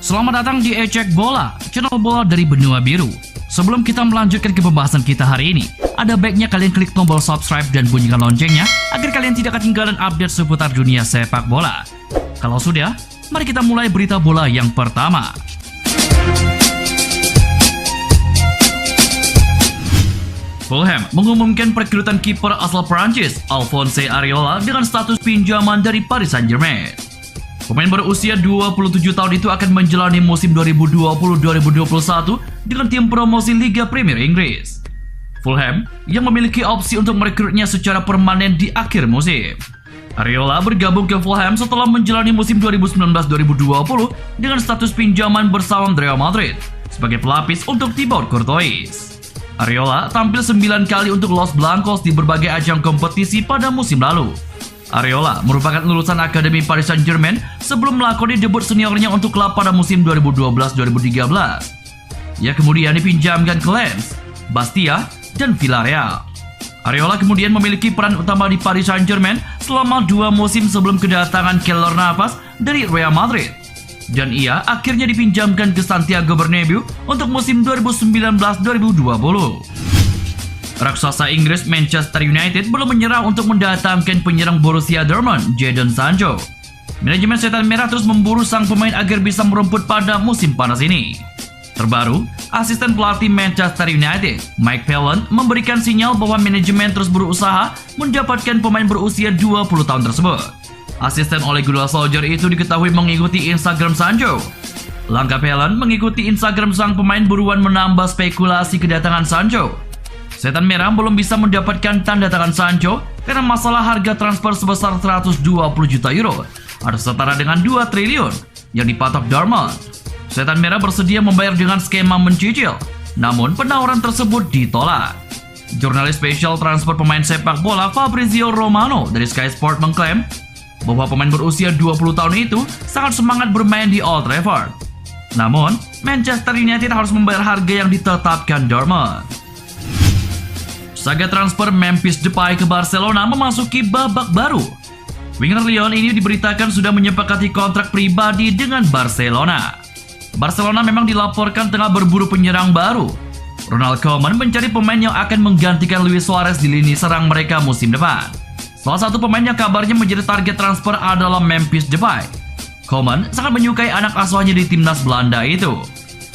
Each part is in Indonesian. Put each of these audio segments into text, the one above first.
Selamat datang di Ecek Bola, channel bola dari benua biru. Sebelum kita melanjutkan ke pembahasan kita hari ini, ada baiknya kalian klik tombol subscribe dan bunyikan loncengnya agar kalian tidak ketinggalan update seputar dunia sepak bola. Kalau sudah, mari kita mulai berita bola yang pertama. Fulham mengumumkan perekrutan kiper asal Prancis, Alphonse Areola dengan status pinjaman dari Paris Saint-Germain. Pemain berusia 27 tahun itu akan menjalani musim 2020-2021 dengan tim promosi Liga Premier Inggris. Fulham yang memiliki opsi untuk merekrutnya secara permanen di akhir musim. Areola bergabung ke Fulham setelah menjalani musim 2019-2020 dengan status pinjaman bersama Real Madrid sebagai pelapis untuk Thibaut Courtois. Areola tampil 9 kali untuk Los Blancos di berbagai ajang kompetisi pada musim lalu. Areola merupakan lulusan Akademi Paris Saint-Germain sebelum melakoni debut seniornya untuk klub pada musim 2012-2013. Ia kemudian dipinjamkan ke Lens, Bastia, dan Villarreal. Areola kemudian memiliki peran utama di Paris Saint-Germain selama 2 musim sebelum kedatangan Keylor Navas dari Real Madrid. Dan ia akhirnya dipinjamkan ke Santiago Bernabeu untuk musim 2019-2020. Raksasa Inggris Manchester United belum menyerah untuk mendatangkan penyerang Borussia Dortmund, Jadon Sancho. Manajemen Setan Merah terus memburu sang pemain agar bisa merumput pada musim panas ini. Terbaru, asisten pelatih Manchester United, Mike Phelan, memberikan sinyal bahwa manajemen terus berusaha mendapatkan pemain berusia 20 tahun tersebut. Asisten Ole Gunnar Solskjaer itu diketahui mengikuti Instagram Sancho. Langkah Phelan mengikuti Instagram sang pemain beruan menambah spekulasi kedatangan Sancho. Setan Merah belum bisa mendapatkan tanda tangan Sancho karena masalah harga transfer sebesar 120 juta euro atau setara dengan 2 triliun yang dipatok Dortmund. Setan Merah bersedia membayar dengan skema mencicil, namun penawaran tersebut ditolak. Jurnalis spesial transfer pemain sepak bola Fabrizio Romano dari Sky Sport mengklaim bahwa pemain berusia 20 tahun itu sangat semangat bermain di Old Trafford. Namun, Manchester United harus membayar harga yang ditetapkan Dortmund. Saga transfer Memphis Depay ke Barcelona memasuki babak baru. Winger Lyon ini diberitakan sudah menyepakati kontrak pribadi dengan Barcelona. Barcelona memang dilaporkan tengah berburu penyerang baru. Ronald Koeman mencari pemain yang akan menggantikan Luis Suarez di lini serang mereka musim depan. Salah satu pemain yang kabarnya menjadi target transfer adalah Memphis Depay. Koeman sangat menyukai anak asuhnya di timnas Belanda itu.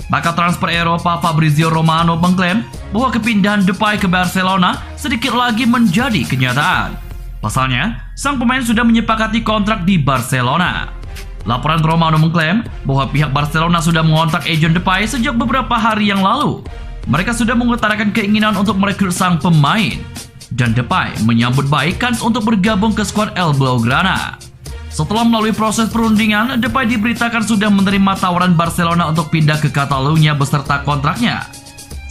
Pakar transfer Eropa Fabrizio Romano mengklaim bahwa kepindahan Depay ke Barcelona sedikit lagi menjadi kenyataan. Pasalnya, sang pemain sudah menyepakati kontrak di Barcelona. Laporan Romano mengklaim bahwa pihak Barcelona sudah mengontak agen Depay sejak beberapa hari yang lalu. Mereka sudah mengutarakan keinginan untuk merekrut sang pemain. Dan Depay menyambut baik kans untuk bergabung ke skuad El Blaugrana. Setelah melalui proses perundingan, Depay diberitakan sudah menerima tawaran Barcelona untuk pindah ke Catalunya beserta kontraknya.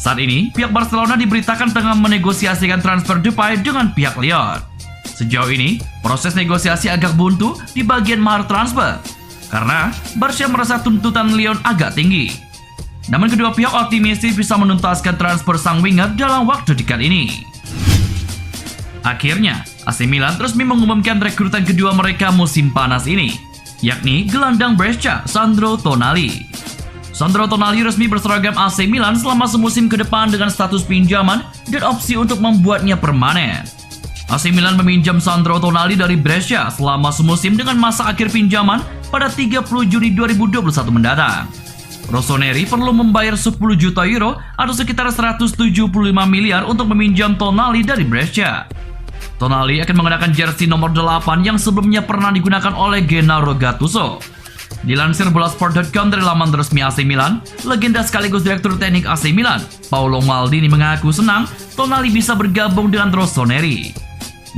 Saat ini, pihak Barcelona diberitakan tengah menegosiasikan transfer Depay dengan pihak Lyon. Sejauh ini, proses negosiasi agak buntu di bagian mahar transfer karena Barca merasa tuntutan Lyon agak tinggi. Namun kedua pihak optimistis bisa menuntaskan transfer sang winger dalam waktu dekat ini. Akhirnya, AC Milan resmi mengumumkan rekrutan kedua mereka musim panas ini, yakni gelandang Brescia, Sandro Tonali. Sandro Tonali resmi berseragam AC Milan selama semusim ke depan dengan status pinjaman dan opsi untuk membuatnya permanen. AC Milan meminjam Sandro Tonali dari Brescia selama semusim dengan masa akhir pinjaman pada 30 Juni 2021 mendatang. Rossoneri perlu membayar 10 juta euro atau sekitar 175 miliar untuk meminjam Tonali dari Brescia. Tonali akan mengenakan jersey nomor 8 yang sebelumnya pernah digunakan oleh Gennaro Gattuso. Dilansir Bolasport.com dari laman resmi AC Milan, legenda sekaligus direktur teknik AC Milan, Paolo Maldini mengaku senang Tonali bisa bergabung dengan Rossoneri.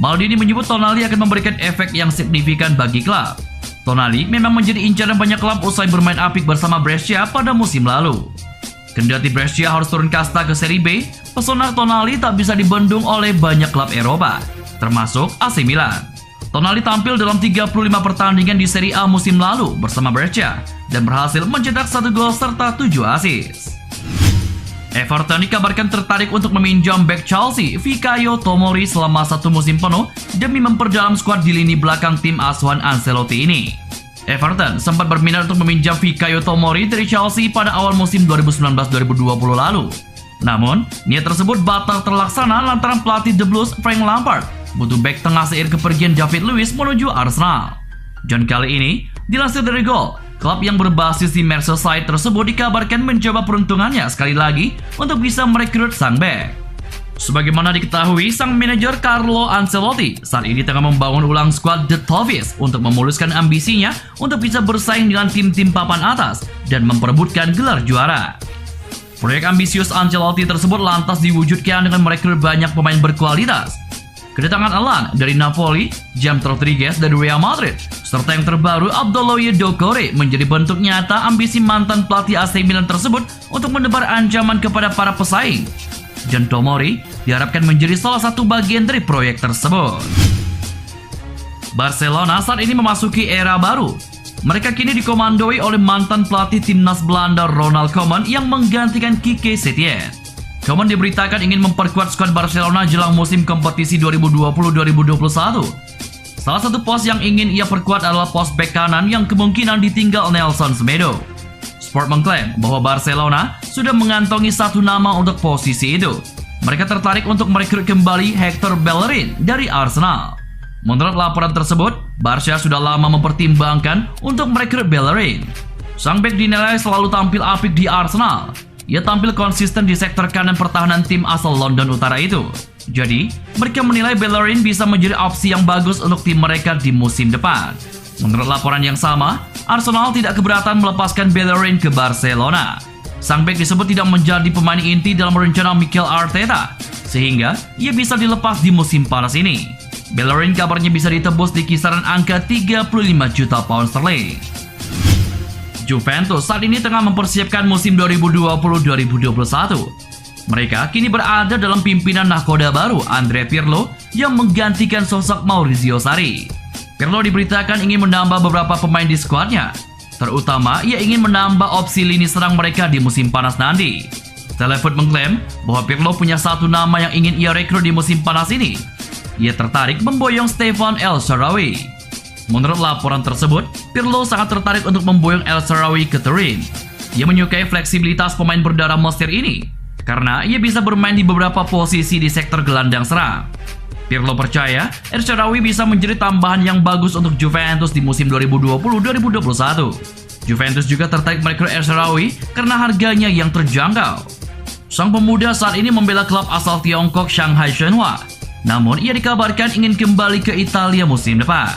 Maldini menyebut Tonali akan memberikan efek yang signifikan bagi klub. Tonali memang menjadi incaran banyak klub usai bermain apik bersama Brescia pada musim lalu. Kendati Brescia harus turun kasta ke Serie B, pesona Tonali tak bisa dibendung oleh banyak klub Eropa, termasuk AC Milan. Tonali tampil dalam 35 pertandingan di Serie A musim lalu bersama Brescia dan berhasil mencetak 1 gol serta 7 assist. Everton dikabarkan tertarik untuk meminjam bek Chelsea, Fikayo Tomori selama 1 musim penuh demi memperdalam skuad di lini belakang tim asuhan Ancelotti ini. Everton sempat berminat untuk meminjam Fikayo Tomori dari Chelsea pada awal musim 2019-2020 lalu. Namun, niat tersebut batal terlaksana lantaran pelatih The Blues Frank Lampard butuh bek tengah seiring kepergian David Luiz menuju Arsenal. Dan kali ini, dilansir dari Goal, klub yang berbasis di Merseyside tersebut dikabarkan mencoba peruntungannya sekali lagi untuk bisa merekrut sang bek. Sebagaimana diketahui, sang manajer Carlo Ancelotti saat ini tengah membangun ulang skuad The Toffees untuk memuluskan ambisinya untuk bisa bersaing dengan tim-tim papan atas dan memperebutkan gelar juara. Proyek ambisius Ancelotti tersebut lantas diwujudkan dengan merekrut banyak pemain berkualitas. Kedatangan Alan dari Napoli, James Rodriguez dari Real Madrid, serta yang terbaru Abdoulaye Doucouré menjadi bentuk nyata ambisi mantan pelatih AC Milan tersebut untuk menebar ancaman kepada para pesaing. Dan Tomori diharapkan menjadi salah satu bagian dari proyek tersebut. Barcelona saat ini memasuki era baru. Mereka kini dikomandoi oleh mantan pelatih timnas Belanda Ronald Koeman yang menggantikan Quique Setien. Koeman diberitakan ingin memperkuat skuad Barcelona jelang musim kompetisi 2020-2021. Salah satu pos yang ingin ia perkuat adalah pos bek kanan yang kemungkinan ditinggal Nelson Semedo. Sport mengklaim bahwa Barcelona sudah mengantongi satu nama untuk posisi itu. Mereka tertarik untuk merekrut kembali Hector Bellerin dari Arsenal. Menurut laporan tersebut, Barca sudah lama mempertimbangkan untuk merekrut Bellerin. Sang bek dinilai selalu tampil apik di Arsenal. Ia tampil konsisten di sektor kanan pertahanan tim asal London Utara itu. Jadi, mereka menilai Bellerin bisa menjadi opsi yang bagus untuk tim mereka di musim depan. Menurut laporan yang sama, Arsenal tidak keberatan melepaskan Bellerin ke Barcelona. Sang bek disebut tidak menjadi pemain inti dalam rencana Mikel Arteta, sehingga ia bisa dilepas di musim panas ini. Bellerin kabarnya bisa ditebus di kisaran angka 35 juta pound sterling. Juventus saat ini tengah mempersiapkan musim 2020-2021. Mereka kini berada dalam pimpinan nahkoda baru Andrea Pirlo yang menggantikan sosok Maurizio Sarri. Pirlo diberitakan ingin menambah beberapa pemain di skuadnya. Terutama ia ingin menambah opsi lini serang mereka di musim panas nanti. Telefoot mengklaim bahwa Pirlo punya satu nama yang ingin ia rekrut di musim panas ini. Ia tertarik memboyong Stefan El Shaarawy. Menurut laporan tersebut, Pirlo sangat tertarik untuk memboyong El Shaarawy ke Turin. Ia menyukai fleksibilitas pemain berdarah Mesir ini, karena ia bisa bermain di beberapa posisi di sektor gelandang serang. Pirlo percaya El Shaarawy bisa menjadi tambahan yang bagus untuk Juventus di musim 2020-2021. Juventus juga tertarik merekrut El Shaarawy karena harganya yang terjangkau. Sang pemuda saat ini membela klub asal Tiongkok Shanghai Shenhua. Namun, ia dikabarkan ingin kembali ke Italia musim depan.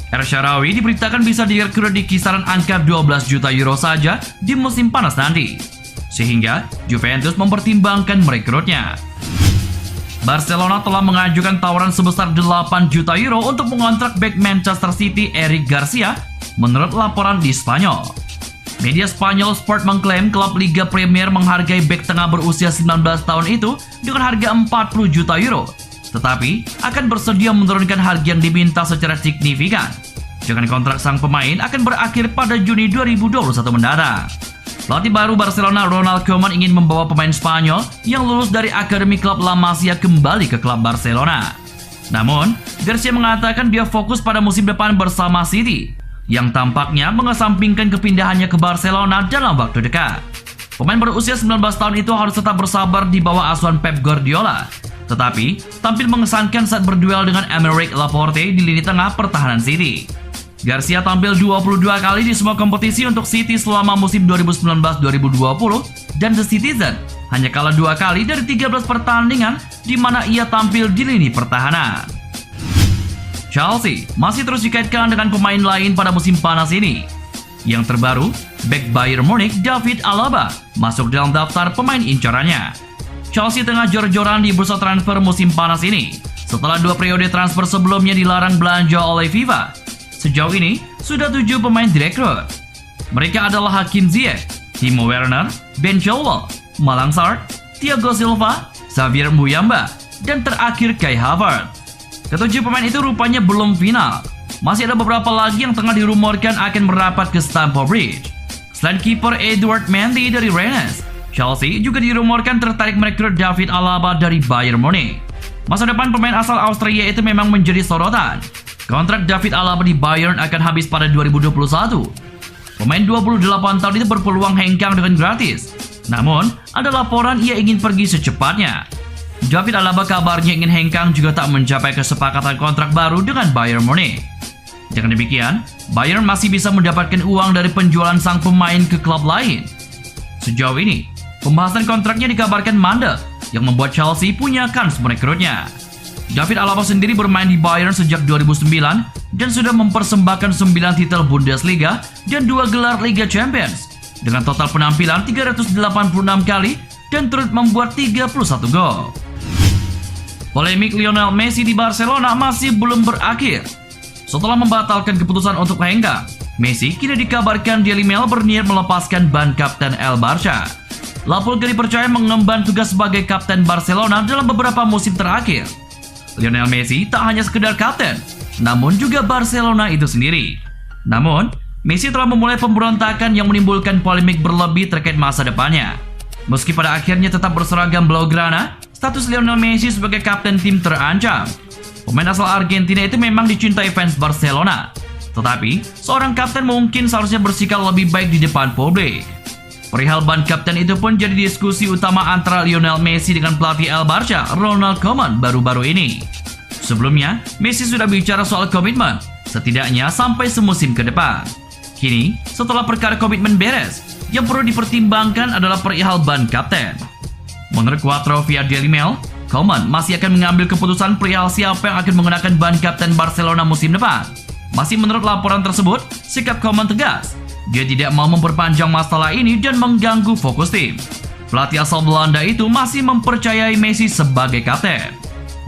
El Shaarawy diberitakan bisa direkrut di kisaran angka 12 juta euro saja di musim panas nanti. Sehingga, Juventus mempertimbangkan merekrutnya. Barcelona telah mengajukan tawaran sebesar 8 juta euro untuk mengontrak bek Manchester City Eric Garcia, menurut laporan di Spanyol. Media Spanyol Sport mengklaim klub Liga Premier menghargai bek tengah berusia 19 tahun itu dengan harga 40 juta euro. Tetapi akan bersedia menurunkan harga yang diminta secara signifikan. Dengan kontrak sang pemain akan berakhir pada Juni 2021 mendatang. Pelatih baru Barcelona Ronald Koeman ingin membawa pemain Spanyol yang lulus dari akademi klub La Masia kembali ke klub Barcelona. Namun, Garcia mengatakan dia fokus pada musim depan bersama City, yang tampaknya mengesampingkan kepindahannya ke Barcelona dalam waktu dekat. Pemain berusia 19 tahun itu harus tetap bersabar di bawah asuhan Pep Guardiola, tetapi tampil mengesankan saat berduel dengan Aymeric Laporte di lini tengah pertahanan City. Garcia tampil 22 kali di semua kompetisi untuk City selama musim 2019-2020 dan The Citizen hanya kalah 2 kali dari 13 pertandingan di mana ia tampil di lini pertahanan. Chelsea masih terus dikaitkan dengan pemain lain pada musim panas ini. Yang terbaru, bek Bayern Munich David Alaba masuk dalam daftar pemain incarannya. Chelsea tengah jor-joran di bursa transfer musim panas ini setelah 2 periode transfer sebelumnya dilarang belanja oleh FIFA. Sejauh ini, sudah 7 pemain direkrut. Mereka adalah Hakim Ziyech, Timo Werner, Ben Chilwell, Malang Sarr, Thiago Silva, Xavier Mbuyamba, dan terakhir Kai Havertz. Ketujuh pemain itu rupanya belum final. Masih ada beberapa lagi yang tengah dirumorkan akan merapat ke Stamford Bridge. Selain kiper Edouard Mendy dari Rennes, Chelsea juga dirumorkan tertarik merekrut David Alaba dari Bayern Munich. Masa depan pemain asal Austria itu memang menjadi sorotan. Kontrak David Alaba di Bayern akan habis pada 2021. Pemain 28 tahun itu berpeluang hengkang dengan gratis. Namun, ada laporan ia ingin pergi secepatnya. David Alaba kabarnya ingin hengkang juga tak mencapai kesepakatan kontrak baru dengan Bayern Munich. Dengan demikian, Bayern masih bisa mendapatkan uang dari penjualan sang pemain ke klub lain. Sejauh ini, pembahasan kontraknya dikabarkan mandek, yang membuat Chelsea punya kans merekrutnya. David Alaba sendiri bermain di Bayern sejak 2009 dan sudah mempersembahkan 9 titel Bundesliga dan 2 gelar Liga Champions dengan total penampilan 386 kali dan turut membuat 31 gol. Polemik Lionel Messi di Barcelona masih belum berakhir. Setelah membatalkan keputusan untuk hengkang, Messi kini dikabarkan Daily Mail berniat melepaskan ban kapten El Barça. Lapulga dipercaya mengemban tugas sebagai kapten Barcelona dalam beberapa musim terakhir. Lionel Messi tak hanya sekedar kapten, namun juga Barcelona itu sendiri. Namun, Messi telah memulai pemberontakan yang menimbulkan polemik berlebih terkait masa depannya. Meski pada akhirnya tetap berseragam Blaugrana, status Lionel Messi sebagai kapten tim terancam. Pemain asal Argentina itu memang dicintai fans Barcelona, tetapi seorang kapten mungkin seharusnya bersikap lebih baik di depan publik. Perihal ban kapten itu pun jadi diskusi utama antara Lionel Messi dengan pelatih El Barça, Ronald Koeman, baru-baru ini. Sebelumnya, Messi sudah bicara soal komitmen, setidaknya sampai semusim ke depan. Kini, setelah perkara komitmen beres, yang perlu dipertimbangkan adalah perihal ban kapten. Menurut Quattro via Daily Mail, Koeman masih akan mengambil keputusan perihal siapa yang akan menggunakan ban kapten Barcelona musim depan. Masih menurut laporan tersebut, sikap Koeman tegas. Dia tidak mau memperpanjang masalah ini dan mengganggu fokus tim. Pelatih asal Belanda itu masih mempercayai Messi sebagai kapten.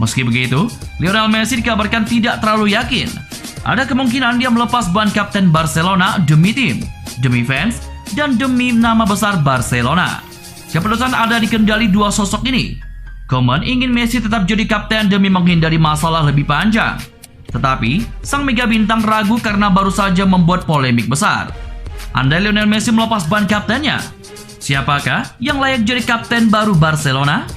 Meski begitu, Lionel Messi dikabarkan tidak terlalu yakin. Ada kemungkinan dia melepas ban kapten Barcelona demi tim, demi fans, dan demi nama besar Barcelona. Keputusan ada di kendali dua sosok ini. Koeman ingin Messi tetap jadi kapten demi menghindari masalah lebih panjang. Tetapi, sang mega bintang ragu karena baru saja membuat polemik besar. Andai Lionel Messi melepas ban kaptennya, siapakah yang layak jadi kapten baru Barcelona?